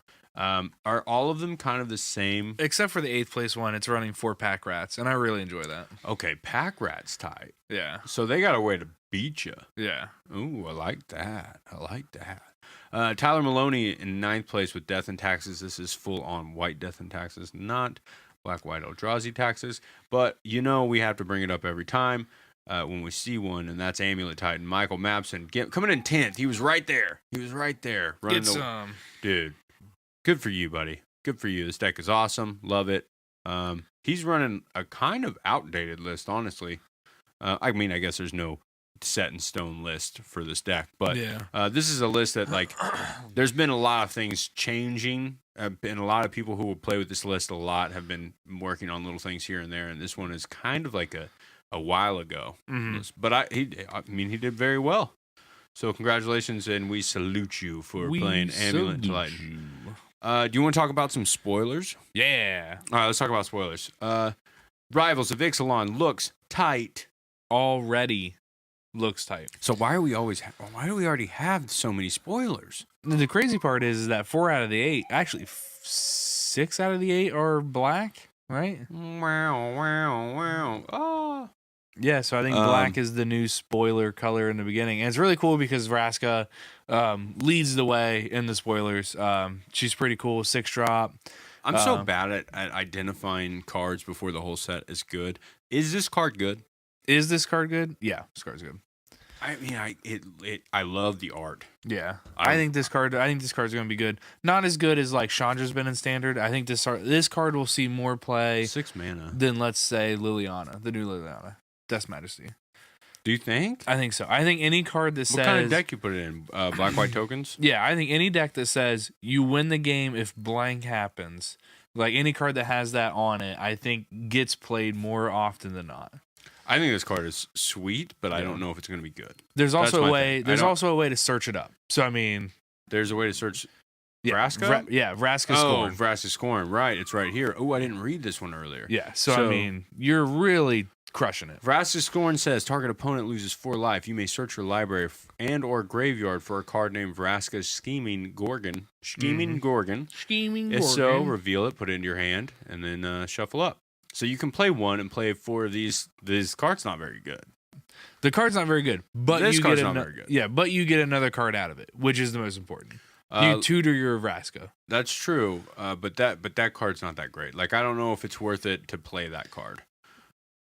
Are all of them kind of the same? Except for the 8th place one, it's running 4 Pack Rats, and I really enjoy that. Okay, Pack Rat's tight. Yeah. So they got a way to beat you. Yeah. Ooh, I like that. Tyler Maloney in 9th place with Death and Taxes. This is full on white Death and Taxes, not black, white, Eldrazi taxes. But you know we have to bring it up every time when we see one, and that's Amulet Titan. Michael Mapson coming in 10th. He was right there. Running Get some. Dude, good for you, buddy. Good for you. This deck is awesome. Love it. He's running a kind of outdated list, honestly. I mean, I guess there's no set in stone list for this deck, but this is a list that, like, there's been a lot of things changing, and a lot of people who will play with this list a lot have been working on little things here and there, and this one is kind of like a while ago. But he did very well. So congratulations, and we salute you for playing Amulet Titan. Do you want to talk about some spoilers? Yeah. All right, let's talk about spoilers. Rivals of Ixalan looks tight. Already looks tight. So why do we already have so many spoilers? The crazy part is that 4 out of the 8, actually 6 out of the 8 are black, right? Wow. Oh. Yeah, so I think black is the new spoiler color in the beginning. And it's really cool because Vraska leads the way in the spoilers. She's pretty cool, 6-drop. I'm so bad at identifying cards before the whole set is good. Is this card good? Is this card good? Yeah, this card's good. I mean, I love the art. Yeah, I think this card's going to be good. Not as good as like Chandra's been in standard. I think this card will see more play 6 mana than, let's say, Liliana, the new Liliana, Death's Majesty. Do you think? I think so. I think any card that says... What kind of deck you put it in? Black, white tokens? Yeah, I think any deck that says you win the game if blank happens, like any card that has that on it, I think gets played more often than not. I think this card is sweet, but I don't know if it's going to be good. There's also a way. There's also a way to search it up. So I mean, there's a way to search Vraska. Vraska Scorn. Vraska Scorn. Right, it's right here. Oh, I didn't read this one earlier. Yeah. So I mean, you're really crushing it. Vraska Scorn says target opponent loses 4 life. You may search your library and or graveyard for a card named Vraska's Scheming Gorgon. If so, reveal it, put it into your hand, and then shuffle up. So you can play one and play 4 of these. This card's not very good. The card's not very good, but this card's not very good. Yeah, but you get another card out of it, which is the most important. You tutor your Vraska. That's true, but that card's not that great. Like, I don't know if it's worth it to play that card.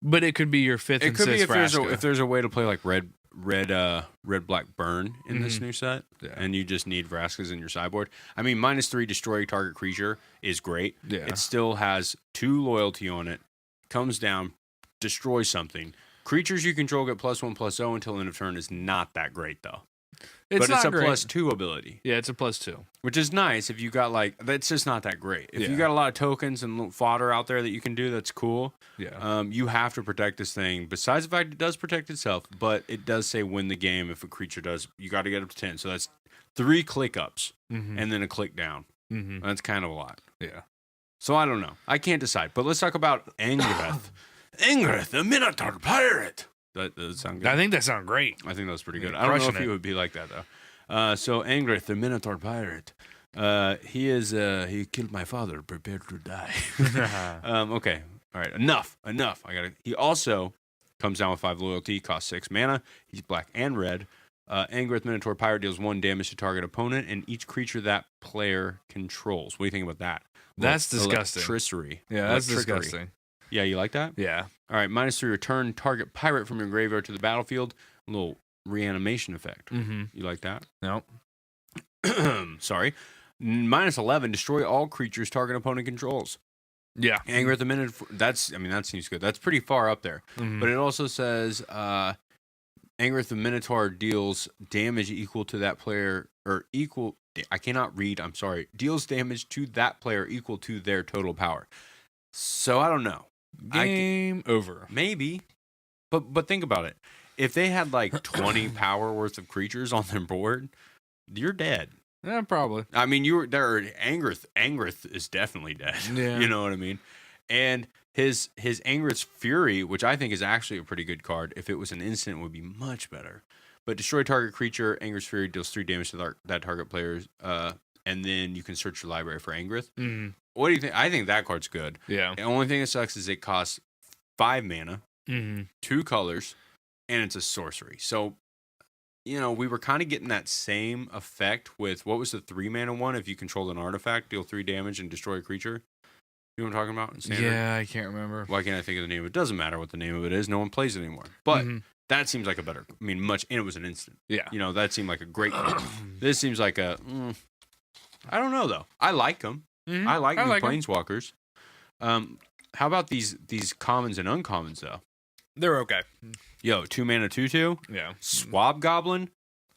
But it could be your 5th and 6th Vraska. If there's a way to play like red black burn in this new set, and you just need Vraskas in your sideboard. I mean, -3 destroy target creature is great. Yeah. It still has 2 loyalty on it. Comes down, destroys something. Creatures you control get +1/+0 until end of turn is not that great though. It's a great. +2 ability. Yeah, it's a +2. Which is nice if you got that's just not that great. If you got a lot of tokens and fodder out there that you can do, that's cool. Yeah. You have to protect this thing. Besides the fact it does protect itself, but it does say win the game if a creature does. You got to get up to 10. So that's 3 click ups and then a click down. That's kind of a lot. Yeah. So I don't know. I can't decide. But let's talk about Angrith. Angrith, the Minotaur pirate. That does sound good. I think that sounds great. I think that was pretty good. I don't know if he would be like that, though. So Angrith, the Minotaur pirate. He killed my father, prepared to die. Okay. All right. Enough. He also comes down with 5 loyalty, costs 6 mana. He's black and red. Angrith Minotaur Pirate deals 1 damage to target opponent and each creature that player controls. What do you think about that? That's disgusting. Electricity. Yeah, that's disgusting. Yeah, you like that? Yeah. All right, -3, return target pirate from your graveyard to the battlefield. A little reanimation effect. Mm-hmm. You like that? Nope. Sorry. -11, destroy all creatures target opponent controls. Yeah. Angrith the Minotaur. That seems good. That's pretty far up there. Mm-hmm. But it also says Angrith the Minotaur deals damage equal to that player, or equal. I cannot read. I'm sorry. Deals damage to that player equal to their total power. So I don't know. Game over. Maybe, but think about it. If they had like 20 power worth of creatures on their board, you're dead. Yeah, probably. I mean, Angrith is definitely dead. Yeah. You know what I mean? And his Angrith's Fury, which I think is actually a pretty good card, if it was an instant, would be much better. But destroy target creature, Angrith's Fury deals 3 damage to that target player's, and then you can search your library for Angrith. Mm-hmm. What do you think? I think that card's good. Yeah. The only thing that sucks is it costs 5 mana, 2 colors, and it's a sorcery. So, we were kind of getting that same effect with, what was the 3 mana one? If you controlled an artifact, deal 3 damage and destroy a creature. You know what I'm talking about? Standard? Yeah, I can't remember. Why can't I think of the name? It doesn't matter what the name of it is. No one plays it anymore. But that seems like a better, and it was an instant. Yeah. That seemed like a great card. This seems like I don't know, though. I like them. Mm-hmm. I like new them. Planeswalkers. How about these commons and uncommons, though? They're okay. Yo, 2 mana, 2/2. Yeah. Swab Goblin,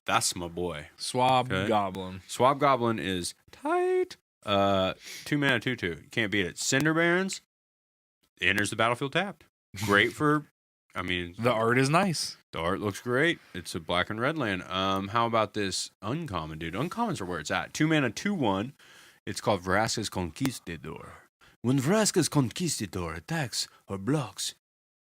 that's my boy. Swab Goblin. Swab Goblin is tight. 2 mana, 2/2. You can't beat it. Cinder Barons enters the battlefield tapped. Great for, the art is nice. The art looks great. It's a black and red land. How about this uncommon, dude? Uncommons are where it's at. 2 mana, 2/1. It's called Vraska's Conquistador. When Vraska's Conquistador attacks or blocks,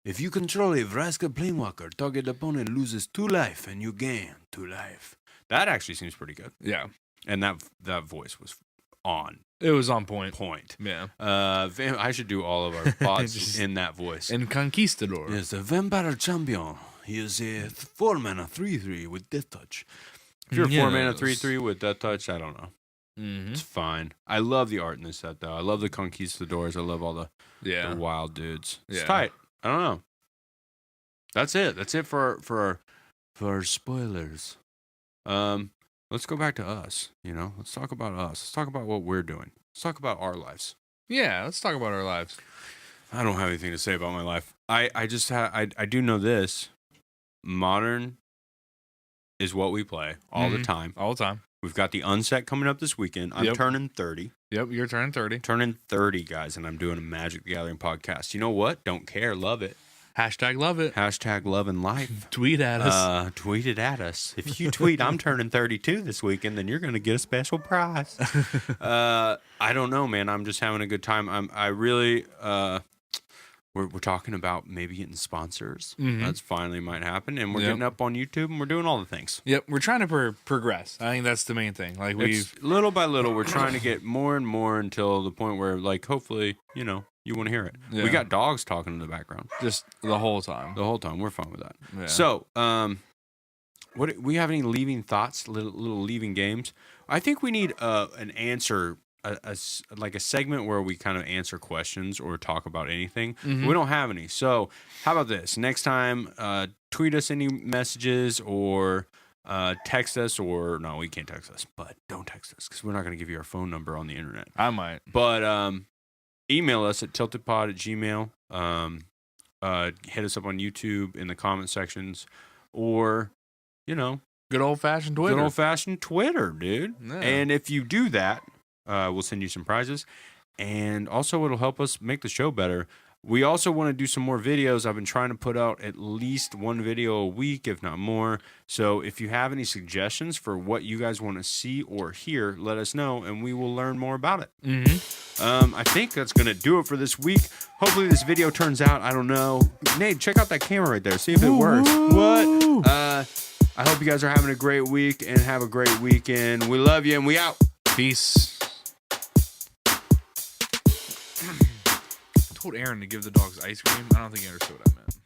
if you control a Vraska Planewalker, target opponent loses 2 life and you gain 2 life. That actually seems pretty good. Yeah. And that voice was on. It was on point. Yeah. I should do all of our pods in that voice. And Conquistador. Yes, the Vampire Champion. He is a 4 mana 3/3 with Death Touch. If you're 4 mana 3/3 with Death Touch, I don't know. Mm-hmm. It's fine. I love the art in this set, though. I love the Conquistadors. I love all the wild dudes. It's tight. I don't know. That's it. That's it for spoilers. Let's go back to us. Let's talk about us. Let's talk about what we're doing. Let's talk about our lives. Yeah, let's talk about our lives. I don't have anything to say about my life. I just I do know this. Modern is what we play all the time. All the time. We've got the unset coming up this weekend. I'm turning 30. Yep, you're turning 30. Turning 30, guys, and I'm doing a Magic the Gathering podcast. You know what? Don't care. Love it. Hashtag love it. Hashtag love and life. Tweet at us. Tweet it at us. If you tweet, I'm turning 32 this weekend, then you're going to get a special prize. I don't know, man. I'm just having a good time. I really... We're talking about maybe getting sponsors. That's finally might happen, and we're getting up on YouTube, and we're doing all the things. Yep, we're trying to progress. I think that's the main thing. Like little by little, we're trying to get more and more until the point where, like, hopefully, you want to hear it. Yeah. We got dogs talking in the background, just the whole time. The whole time, we're fine with that. Yeah. So, what we have any leaving thoughts? Little leaving games. I think we need an answer. Like a segment where we kind of answer questions or talk about anything. We don't have any. So how about this? Next time, tweet us any messages or text us, or no, we can't text us, but don't text us because we're not going to give you our phone number on the internet. I might. But email us at tiltedpod@gmail. Hit us up on YouTube in the comment sections, or, good old-fashioned Twitter. Good old-fashioned Twitter, dude. Yeah. And if you do that, we'll send you some prizes, and also it'll help us make the show better. We also want to do some more videos. I've been trying to put out at least one video a week, if not more. So if you have any suggestions for what you guys want to see or hear, let us know, and we will learn more about it. I think that's going to do it for this week. Hopefully this video turns out. I don't know. Nate, check out that camera right there. See if it works. What? I hope you guys are having a great week and have a great weekend. We love you, and we out. Peace. I told Aaron to give the dogs ice cream. I don't think he understood what I meant.